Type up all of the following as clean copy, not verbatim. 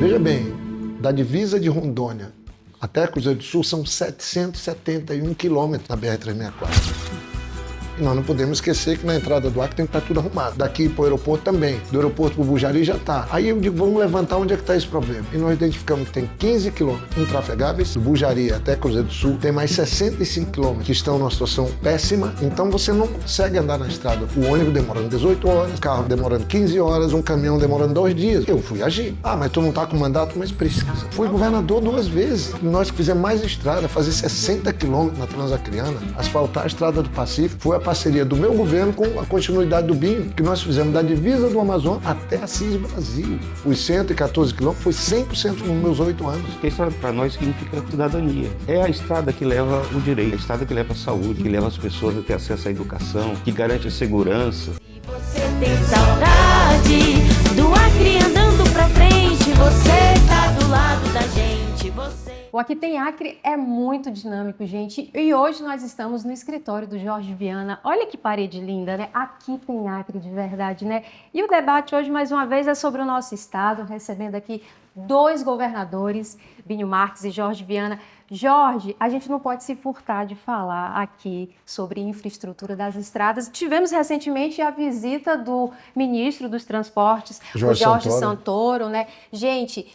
Veja bem, da divisa de Rondônia até Cruzeiro do Sul são 771 quilômetros na BR-364. E nós não podemos esquecer que na entrada do Acre tem que estar tudo arrumado. Daqui para o aeroporto também. Do aeroporto para o Bujari já está. Aí eu digo, vamos levantar onde é que está esse problema. E nós identificamos que tem 15 quilômetros intrafegáveis, do Bujari até Cruzeiro do Sul. Tem mais 65 quilômetros que estão numa situação péssima. Então você não consegue andar na estrada. O ônibus demorando 18 horas, o carro demorando 15 horas, um caminhão demorando 2 dias. Eu fui agir. Ah, mas tu não está com mandato, mas precisa. Fui governador 2 vezes. Nós fizemos mais estrada, fazer 60 quilômetros na Transacriana, asfaltar a estrada do Pacífico. Foi a parceria do meu governo com a continuidade do BIM, que nós fizemos da divisa do Amazonas até Assis Brasil. Os 114 quilômetros foi 100% nos meus 8 anos. Porque a estrada para nós significa cidadania. É a estrada que leva o direito, a estrada que leva a saúde, que leva as pessoas a ter acesso à educação, que garante a segurança. Se você tem saudade do Acre andando pra frente, você tá do lado da gente, você... O Aqui Tem Acre é muito dinâmico, gente. E hoje nós estamos no escritório do Jorge Viana. Olha que parede linda, né? Aqui tem Acre de verdade, né? E o debate hoje, mais uma vez, é sobre o nosso estado, recebendo aqui 2 governadores, Binho Marques e Jorge Viana. Jorge, a gente não pode se furtar de falar aqui sobre infraestrutura das estradas. Tivemos recentemente a visita do ministro dos Transportes, Jorge o Jorge Santoro. Santoro, né? Gente...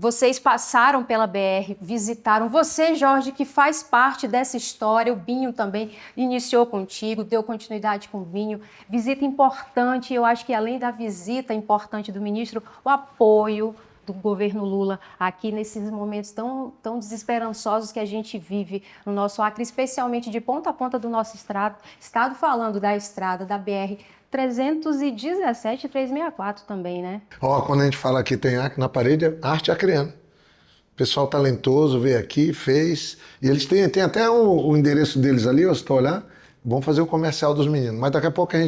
Vocês passaram pela BR, visitaram. Você, Jorge, que faz parte dessa história, o Binho também iniciou contigo, deu continuidade com o Binho. Visita importante, eu acho que além da visita importante do ministro, o apoio do governo Lula aqui nesses momentos tão desesperançosos que a gente vive no nosso Acre, especialmente de ponta a ponta do nosso estado falando da estrada, da BR 317 e 364 também, né? Ó, quando a gente fala aqui tem Acre, na parede é arte acreana. Pessoal talentoso veio aqui, fez. E eles têm até o endereço deles ali, ó, se tu olhar. Vamos fazer o comercial dos meninos. Mas daqui a pouco a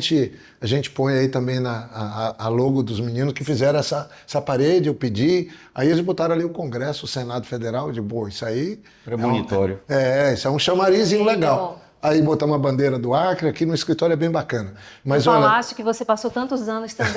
gente põe aí também a logo dos meninos que fizeram essa parede, eu pedi. Aí eles botaram ali o Congresso, o Senado Federal. Eu digo, pô, isso aí... Premonitório. Isso é um chamarizinho legal. Aí botamos a bandeira do Acre, aqui no escritório é bem bacana. Mas o olha, palácio que você passou tantos anos também,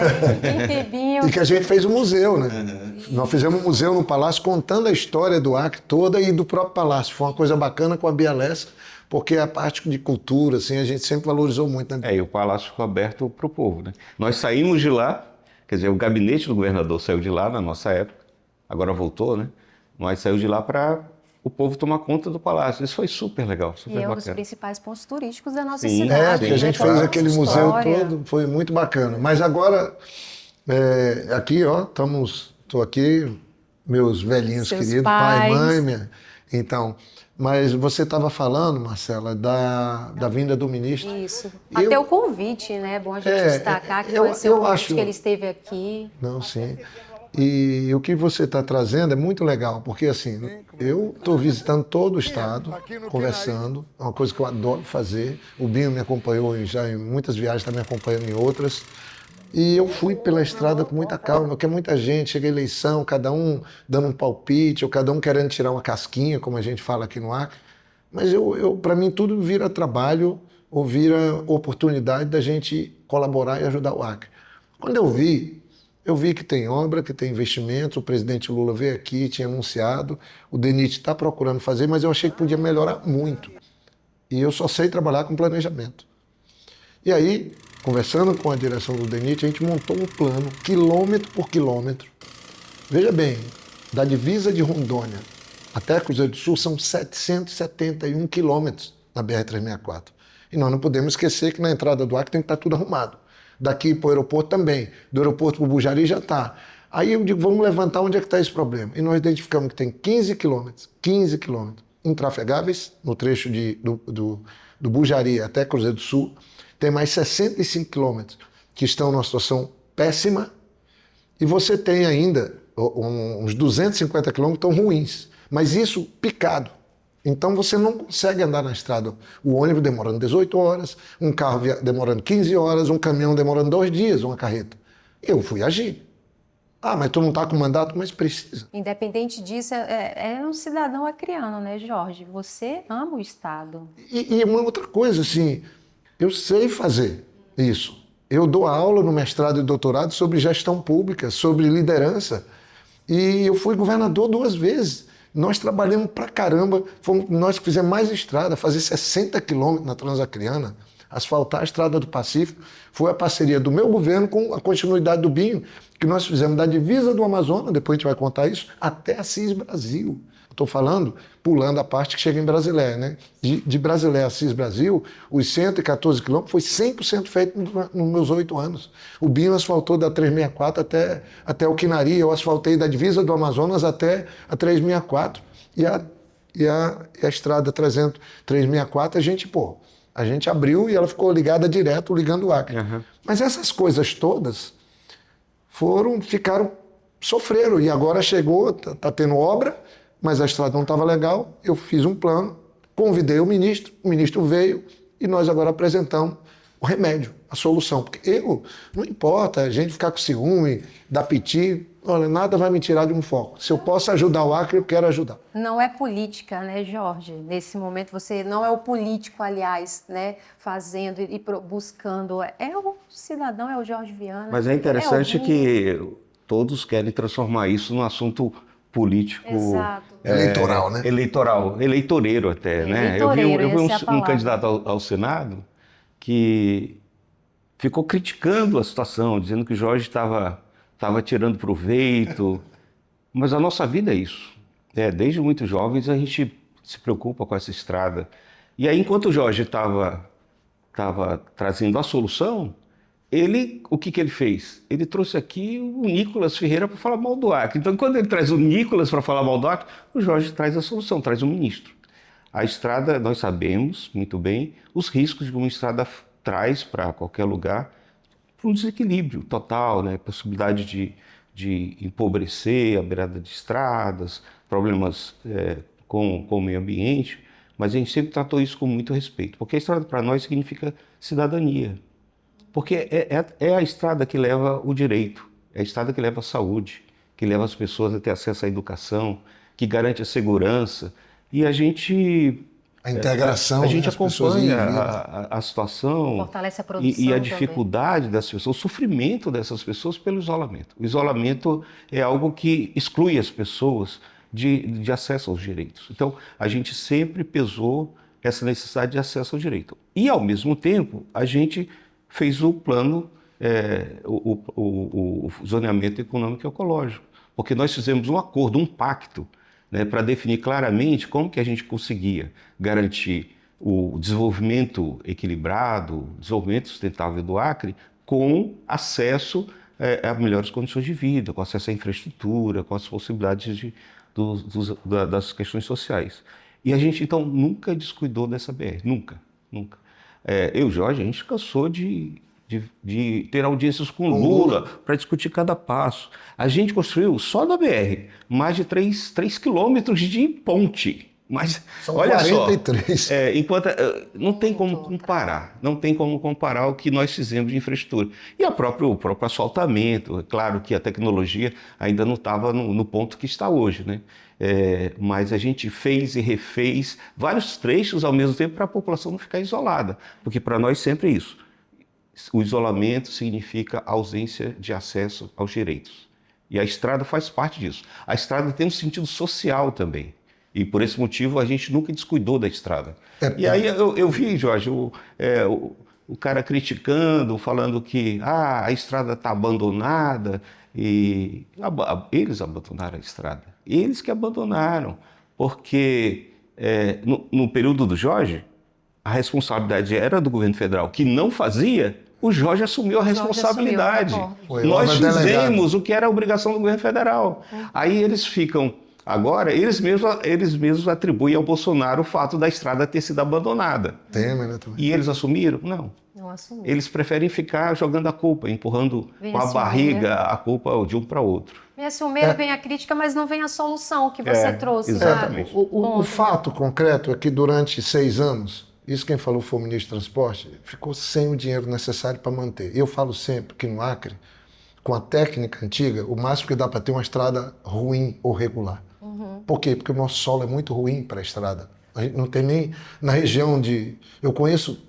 e que a gente fez um museu, né? Nós fizemos um museu no palácio contando a história do Acre toda e do próprio palácio. Foi uma coisa bacana com a Bia Lessa, porque a parte de cultura, assim, a gente sempre valorizou muito. Né? E o palácio ficou aberto para o povo, né? Nós saímos de lá, quer dizer, o gabinete do governador saiu de lá na nossa época, agora voltou, né? Nós saímos de lá para o povo tomar conta do palácio. Isso foi super legal, super bacana. E é um dos principais pontos turísticos da nossa Sim, cidade. Porque a gente fez aquele museu todo, foi muito bacana. Mas agora, aqui, ó, estou aqui, meus velhinhos Seus queridos, pai, mãe, minha. Então, mas você estava falando, Marcela, da vinda do ministro. Isso. Até o convite, né? É bom a gente destacar que foi o seu convite que ele esteve aqui. Não, sim. E o que você está trazendo é muito legal, porque assim, eu estou visitando todo o estado, conversando, é uma coisa que eu adoro fazer. O Binho me acompanhou já em muitas viagens, está me acompanhando em outras. E eu fui pela estrada com muita calma, porque muita gente, chega a eleição, cada um dando um palpite, ou cada um querendo tirar uma casquinha, como a gente fala aqui no Acre. Mas para mim tudo vira trabalho ou vira oportunidade da gente colaborar e ajudar o Acre. Quando eu vi que tem obra, que tem investimento, o presidente Lula veio aqui, tinha anunciado, o DENIT está procurando fazer, mas eu achei que podia melhorar muito. E eu só sei trabalhar com planejamento. E aí, conversando com a direção do DENIT, a gente montou um plano, quilômetro por quilômetro. Veja bem, da divisa de Rondônia até Cruzeiro do Sul são 771 quilômetros na BR-364. E nós não podemos esquecer que na entrada do Acre tem que estar tudo arrumado. Daqui para o aeroporto também, do aeroporto para o Bujari já está. Aí eu digo, vamos levantar onde é que está esse problema. E nós identificamos que tem 15 quilômetros intrafegáveis, no trecho do Bujari até Cruzeiro do Sul. Tem mais 65 quilômetros que estão numa situação péssima. E você tem ainda uns 250 quilômetros que estão ruins. Mas isso picado. Então você não consegue andar na estrada. O ônibus demorando 18 horas, um carro demorando 15 horas, um caminhão demorando 2 dias, uma carreta. Eu fui agir. Ah, mas tu não está com mandato, mas precisa. Independente disso, é um cidadão acreano, né, Jorge? Você ama o Estado. E uma outra coisa, assim, eu sei fazer isso. Eu dou aula no mestrado e doutorado sobre gestão pública, sobre liderança. E eu fui governador 2 vezes. Nós trabalhamos pra caramba, nós que fizemos mais estrada, fazer 60 quilômetros na Transacriana, asfaltar a Estrada do Pacífico. Foi a parceria do meu governo com a continuidade do Binho, que nós fizemos da divisa do Amazonas, depois a gente vai contar isso, até Assis Brasil. Estou falando, pulando a parte que chega em Brasileia, né? De Brasileia a Assis Brasil, os 114 quilômetros foi 100% feito nos meus 8 anos. O Binho asfaltou da 364 até o Quinari, eu asfaltei da divisa do Amazonas até a 364. E a estrada 364, a gente abriu e ela ficou ligada direto, ligando o Acre. Uhum. Mas essas coisas todas sofreram, e agora chegou, tá tendo obra, mas a estrada não estava legal, eu fiz um plano, convidei o ministro veio e nós agora apresentamos o remédio, a solução. Porque não importa a gente ficar com ciúme, dar piti, olha, nada vai me tirar de um foco. Se eu posso ajudar o Acre, eu quero ajudar. Não é política, né, Jorge? Nesse momento você não é o político, aliás, né, fazendo e buscando. É o cidadão, é o Jorge Viana. Mas é interessante que todos querem transformar isso num assunto político. Exato. Eleitoral, né? Eleitoreiro até, né? Eu vi um candidato ao Senado que ficou criticando a situação, dizendo que o Jorge estava tirando proveito. Mas a nossa vida é isso. Desde muito jovens a gente se preocupa com essa estrada. E aí, enquanto o Jorge estava trazendo a solução, o que ele fez? Ele trouxe aqui o Nicolas Ferreira para falar mal do Acre. Então, quando ele traz o Nicolas para falar mal do Acre, o Jorge traz a solução, traz o ministro. A estrada, nós sabemos muito bem os riscos que uma estrada traz para qualquer lugar, para um desequilíbrio total, né? Possibilidade de empobrecer a beirada de estradas, problemas com o meio ambiente, mas a gente sempre tratou isso com muito respeito, porque a estrada para nós significa cidadania. Porque é a estrada que leva o direito, é a estrada que leva a saúde, que leva as pessoas a ter acesso à educação, que garante a segurança. E a gente... A integração, a gente acompanha a situação, fortalece a produção e a dificuldade das pessoas, o sofrimento dessas pessoas pelo isolamento. O isolamento é algo que exclui as pessoas de acesso aos direitos. Então, a gente sempre pesou essa necessidade de acesso ao direito. E, ao mesmo tempo, a gente fez o plano, o zoneamento econômico e ecológico, porque nós fizemos um acordo, um pacto, né, para definir claramente como que a gente conseguia garantir o desenvolvimento equilibrado, o desenvolvimento sustentável do Acre, com acesso a melhores condições de vida, com acesso à infraestrutura, com as possibilidades das questões sociais. E a gente, então, nunca descuidou dessa BR, nunca. Eu e o Jorge, a gente cansou de ter audiências com Lula para discutir cada passo. A gente construiu, só na BR, mais de 3 quilômetros de ponte. Mas, são olha 43. só, não tem como comparar o que nós fizemos de infraestrutura. E o próprio asfaltamento, é claro que a tecnologia ainda não estava no ponto que está hoje, né? Mas a gente fez e refez vários trechos ao mesmo tempo para a população não ficar isolada, porque para nós sempre é isso. O isolamento significa ausência de acesso aos direitos. E a estrada faz parte disso. A estrada tem um sentido social também. E por esse motivo a gente nunca descuidou da estrada. E aí eu vi, Jorge, o cara criticando, falando que a estrada está abandonada. E eles abandonaram a estrada. Eles que abandonaram. Porque no período do Jorge, a responsabilidade era do governo federal, que não fazia, o Jorge assumiu a responsabilidade. Nós fizemos o que era a obrigação do governo federal. Aí eles ficam... Agora, eles mesmos atribuem ao Bolsonaro o fato da estrada ter sido abandonada. Temer, né, também. E eles assumiram? Não. Não assumiram. Eles preferem ficar jogando a culpa, empurrando com a barriga a culpa de um para outro. Vem assumiram, vem a crítica, mas não vem a solução que você trouxe. Exatamente. O fato concreto é que durante 6 anos, isso quem falou foi o ministro do Transporte, ficou sem o dinheiro necessário para manter. Eu falo sempre que no Acre, com a técnica antiga, o máximo que dá para ter uma estrada ruim ou regular. Por quê? Porque o nosso solo é muito ruim para a estrada. A gente não tem nem na região eu conheço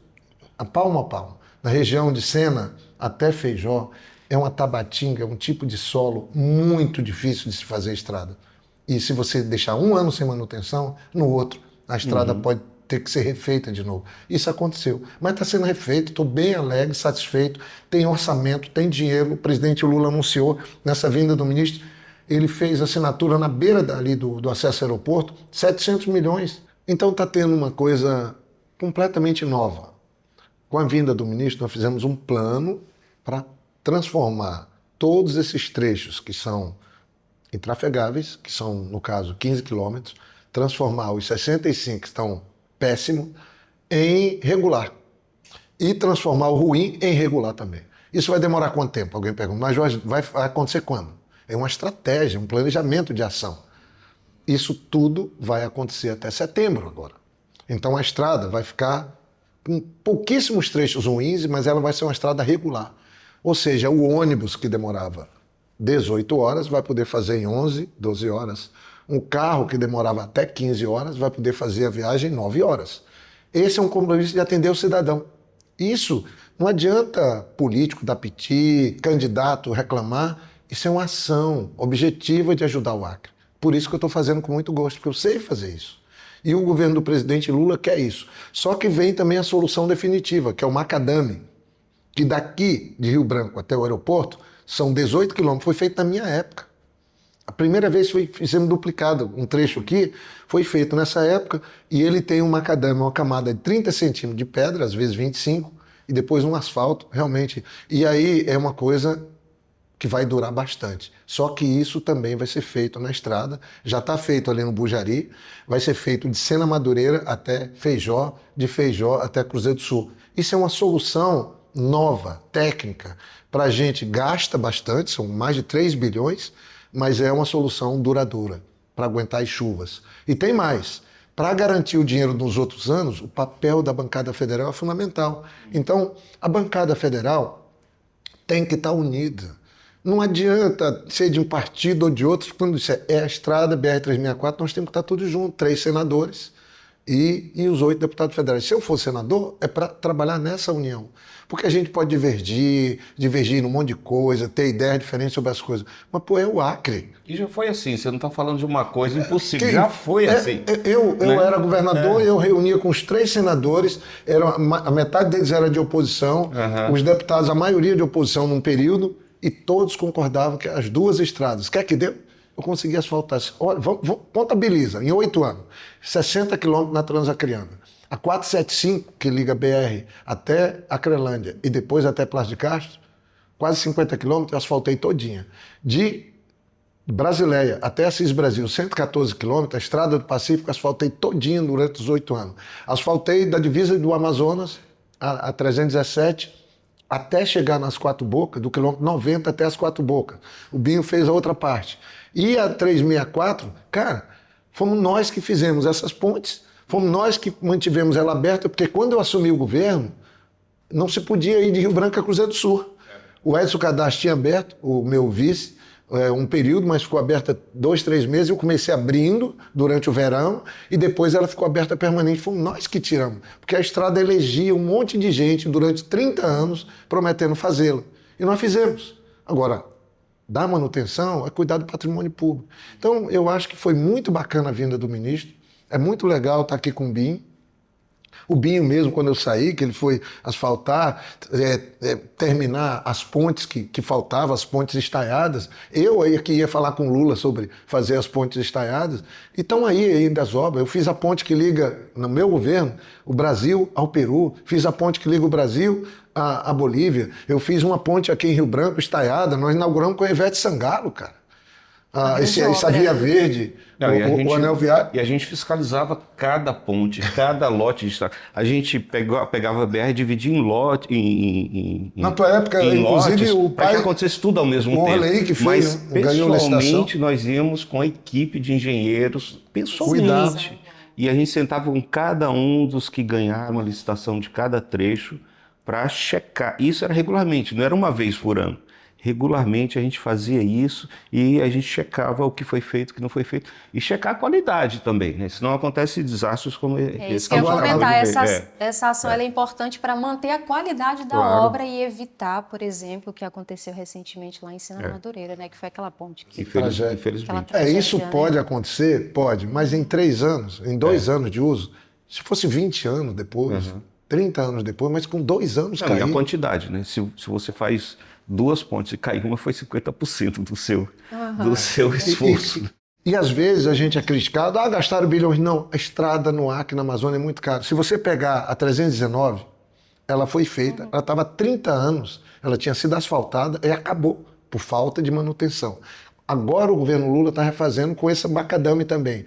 a palmo a palmo, na região de Sena até Feijó, é uma tabatinga, é um tipo de solo muito difícil de se fazer estrada. E se você deixar um ano sem manutenção, no outro a estrada pode ter que ser refeita de novo. Isso aconteceu. Mas está sendo refeito, estou bem alegre, satisfeito, tem orçamento, tem dinheiro. O presidente Lula anunciou nessa vinda do ministro, ele fez assinatura na beira ali do acesso ao aeroporto, 700 milhões. Então está tendo uma coisa completamente nova. Com a vinda do ministro, nós fizemos um plano para transformar todos esses trechos que são intrafegáveis, que são, no caso, 15 quilômetros, transformar os 65 que estão péssimo em regular e transformar o ruim em regular também. Isso vai demorar quanto tempo? Alguém pergunta. Mas Jorge, vai acontecer quando? É uma estratégia, um planejamento de ação. Isso tudo vai acontecer até setembro agora. Então a estrada vai ficar com pouquíssimos trechos ruins, mas ela vai ser uma estrada regular. Ou seja, o ônibus que demorava 18 horas vai poder fazer em 11, 12 horas. Um carro que demorava até 15 horas vai poder fazer a viagem em 9 horas. Esse é um compromisso de atender o cidadão. Isso não adianta político dar piti, candidato reclamar. Isso é uma ação objetiva de ajudar o Acre. Por isso que eu estou fazendo com muito gosto, porque eu sei fazer isso. E o governo do presidente Lula quer isso. Só que vem também a solução definitiva, que é o macadame, que daqui de Rio Branco até o aeroporto são 18 quilômetros. Foi feito na minha época. A primeira vez que fizemos duplicado, um trecho aqui, foi feito nessa época, e ele tem um macadame, uma camada de 30 centímetros de pedra, às vezes 25, e depois um asfalto, realmente. E aí é uma coisa que vai durar bastante. Só que isso também vai ser feito na estrada, já está feito ali no Bujari, vai ser feito de Sena Madureira até Feijó, de Feijó até Cruzeiro do Sul. Isso é uma solução nova, técnica, para a gente gasta bastante, são mais de 3 bilhões, mas é uma solução duradoura para aguentar as chuvas. E tem mais, para garantir o dinheiro nos outros anos, o papel da bancada federal é fundamental. Então, a bancada federal tem que estar unida. Não adianta ser de um partido ou de outro, quando disser é a estrada, BR-364, nós temos que estar todos juntos, 3 senadores e os 8 deputados federais. Se eu for senador, é para trabalhar nessa união. Porque a gente pode divergir num monte de coisa, ter ideias diferentes sobre as coisas. Mas, pô, é o Acre. E já foi assim, você não está falando de uma coisa impossível, já foi assim. Eu era governador, eu reunia com os 3 senadores, a metade deles era de oposição, os deputados, a maioria de oposição num período, e todos concordavam que as 2 estradas, quer que deu? Eu consegui asfaltar. Olha, contabiliza, em 8 anos, 60 quilômetros na Transacriana. A 475, que liga BR até Acrelândia e depois até Plácio de Castro, quase 50 quilômetros, eu asfaltei todinha. De Brasileia até Assis Brasil, 114 quilômetros, a Estrada do Pacífico, asfaltei todinha durante os 8 anos. Asfaltei da divisa do Amazonas, a 317, até chegar nas 4 Bocas, do quilômetro 90 até as 4 Bocas. O Binho fez a outra parte. E a 364, cara, fomos nós que fizemos essas pontes, fomos nós que mantivemos ela aberta, porque quando eu assumi o governo, não se podia ir de Rio Branco a Cruzeiro do Sul. O Edson Cadastro tinha aberto, o meu vice, um período, mas ficou aberta 2, 3 meses. Eu comecei abrindo durante o verão e depois ela ficou aberta permanente. Fomos nós que tiramos, porque a estrada elegia um monte de gente durante 30 anos prometendo fazê-la. E nós fizemos. Agora, dar manutenção é cuidar do patrimônio público. Então, eu acho que foi muito bacana a vinda do ministro. É muito legal estar aqui com o Binho. O Binho mesmo, quando eu saí, que ele foi asfaltar, terminar as pontes que faltavam, as pontes estaiadas. Eu aí que ia falar com o Lula sobre fazer as pontes estaiadas. E estão aí ainda as obras. Eu fiz a ponte que liga, no meu governo, o Brasil ao Peru. Fiz a ponte que liga o Brasil à Bolívia. Eu fiz uma ponte aqui em Rio Branco, estaiada. Nós inauguramos com a Ivete Sangalo, cara. Essa via verde, o anel viário. E a gente fiscalizava cada ponte, cada lote de estrada. A gente pegava a BR e dividia em lote, na tua época, inclusive, o pai... Para que acontecesse tudo ao mesmo tempo. Lei que fez, mas, pessoalmente, nós íamos com a equipe de engenheiros, pessoalmente. Cuidado. E a gente sentava com cada um dos que ganharam a licitação de cada trecho para checar. Isso era regularmente, não era uma vez por ano. regularmente a gente fazia isso e a gente checava o que foi feito, o que não foi feito. E checar a qualidade também, né? Senão acontece desastres como esse. Isso que eu ia comentar, essa ação ela é importante para manter a qualidade da obra e evitar, por exemplo, o que aconteceu recentemente lá em Sena Madureira, né? Que foi aquela ponte que... Infelizmente. Isso pode acontecer? Pode, mas em 3 anos, em 2 anos de uso, se fosse 20 anos depois, 30 anos depois, mas com 2 anos cair... E a quantidade, né? Se você faz 2 pontes e cair uma, foi 50% do seu esforço. E às vezes a gente é criticado, gastaram bilhões. Não, a estrada no Acre, na Amazônia, é muito cara. Se você pegar a 319, ela foi feita, ela estava há 30 anos, ela tinha sido asfaltada e acabou por falta de manutenção. Agora o governo Lula está refazendo com esse macadame também.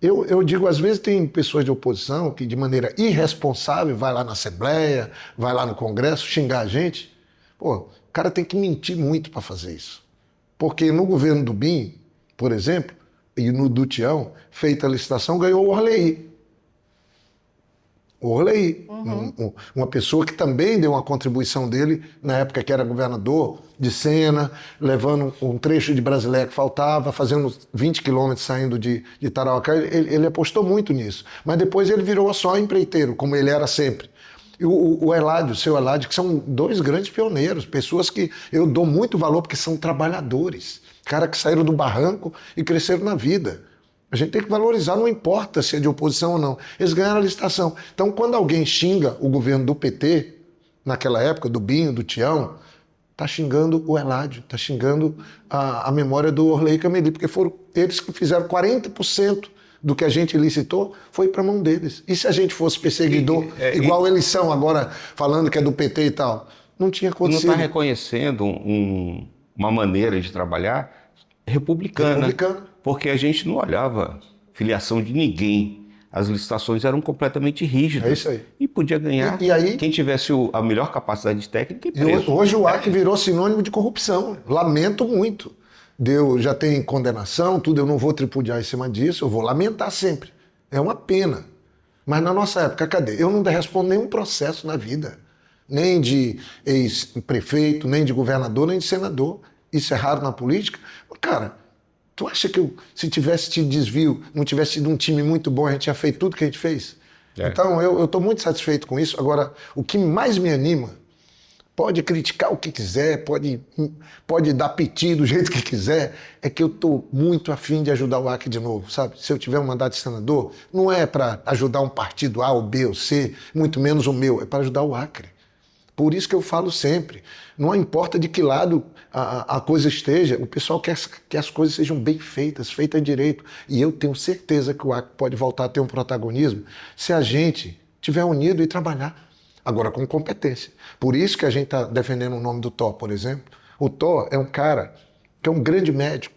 Eu digo, às vezes tem pessoas de oposição que de maneira irresponsável vai lá na Assembleia, vai lá no Congresso xingar a gente. Pô, o cara tem que mentir muito para fazer isso. Porque no governo do BIM, por exemplo, e no do Tião, feita a licitação, ganhou o Orley. O Orley, uma pessoa que também deu uma contribuição dele, na época que era governador de Sena, levando um trecho de Brasileia que faltava, fazendo 20 quilômetros saindo de Tarauacá. Ele apostou muito nisso. Mas depois ele virou só empreiteiro, como ele era sempre. E o Eládio, o seu Eládio, que são 2 grandes pioneiros, pessoas que eu dou muito valor porque são trabalhadores. Caras que saíram do barranco e cresceram na vida. A gente tem que valorizar, não importa se é de oposição ou não. Eles ganharam a licitação. Então, quando alguém xinga o governo do PT, naquela época, do Binho, do Tião, está xingando o Eládio, está xingando a memória do Orley Cameli, porque foram eles que fizeram 40% do que a gente licitou, foi para a mão deles. E se a gente fosse perseguidor, igual eles são agora, falando que é do PT e tal, não tinha acontecido. Não está reconhecendo uma maneira de trabalhar republicana. Porque a gente não olhava filiação de ninguém. As licitações eram completamente rígidas. É isso aí. E podia ganhar e aí, quem tivesse a melhor capacidade técnica e preço. Hoje o Acre virou sinônimo de corrupção. Lamento muito. Já tem condenação, tudo, eu não vou tripudiar em cima disso, eu vou lamentar sempre. É uma pena. Mas na nossa época, cadê? Eu não respondo nenhum processo na vida. Nem de ex-prefeito, nem de governador, nem de senador. Isso é raro na política. Cara, tu acha que se tivesse tido desvio, não tivesse tido um time muito bom, a gente tinha feito tudo que a gente fez? Então, eu estou muito satisfeito com isso. Agora, o que mais me anima, pode criticar o que quiser, pode dar piti do jeito que quiser, é que eu estou muito afim de ajudar o Acre de novo, sabe? Se eu tiver um mandato de senador, não é para ajudar um partido A ou B ou C, muito menos o meu, é para ajudar o Acre. Por isso que eu falo sempre, não importa de que lado a coisa esteja, o pessoal quer que as coisas sejam bem feitas direito. E eu tenho certeza que o Acre pode voltar a ter um protagonismo se a gente estiver unido e trabalhar. Agora com competência. Por isso que a gente está defendendo o nome do Tó, por exemplo. O Tó é um cara que é um grande médico,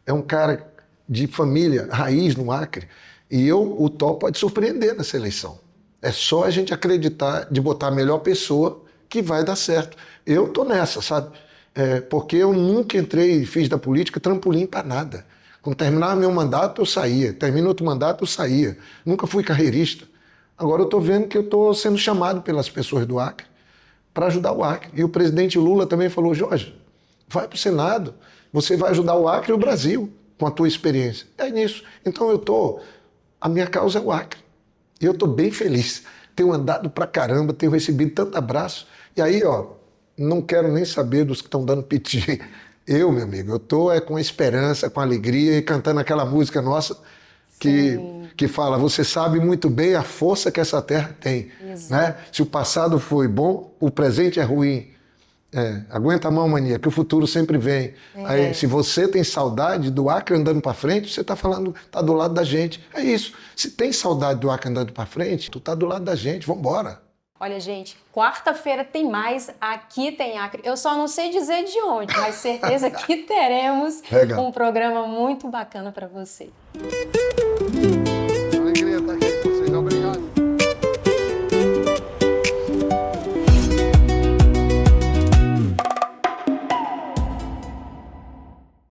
é um cara de família, raiz no Acre. E o Tó pode surpreender nessa eleição. É só a gente acreditar de botar a melhor pessoa que vai dar certo. Eu tô nessa, sabe? Porque eu nunca entrei e fiz da política trampolim para nada. Quando terminava meu mandato, eu saía. Termina outro mandato, eu saía. Nunca fui carreirista. Agora eu estou vendo que eu estou sendo chamado pelas pessoas do Acre para ajudar o Acre. E o presidente Lula também falou, Jorge, vai para o Senado, você vai ajudar o Acre e o Brasil com a tua experiência. É nisso. Então a minha causa é o Acre. E eu estou bem feliz. Tenho andado pra caramba, tenho recebido tanto abraço. E aí, não quero nem saber dos que estão dando piti. Eu, meu amigo, eu estou com esperança, com alegria e cantando aquela música nossa que fala, você sabe muito bem a força que essa terra tem. Né? Se o passado foi bom, o presente é ruim. Aguenta a mão, mania, que o futuro sempre vem. Aí, se você tem saudade do Acre andando para frente, você está falando, está do lado da gente. É isso. Se tem saudade do Acre andando para frente, tu está do lado da gente, vamos embora. Olha, gente, quarta-feira tem mais, aqui tem Acre. Eu só não sei dizer de onde, mas certeza que teremos um programa muito bacana para você.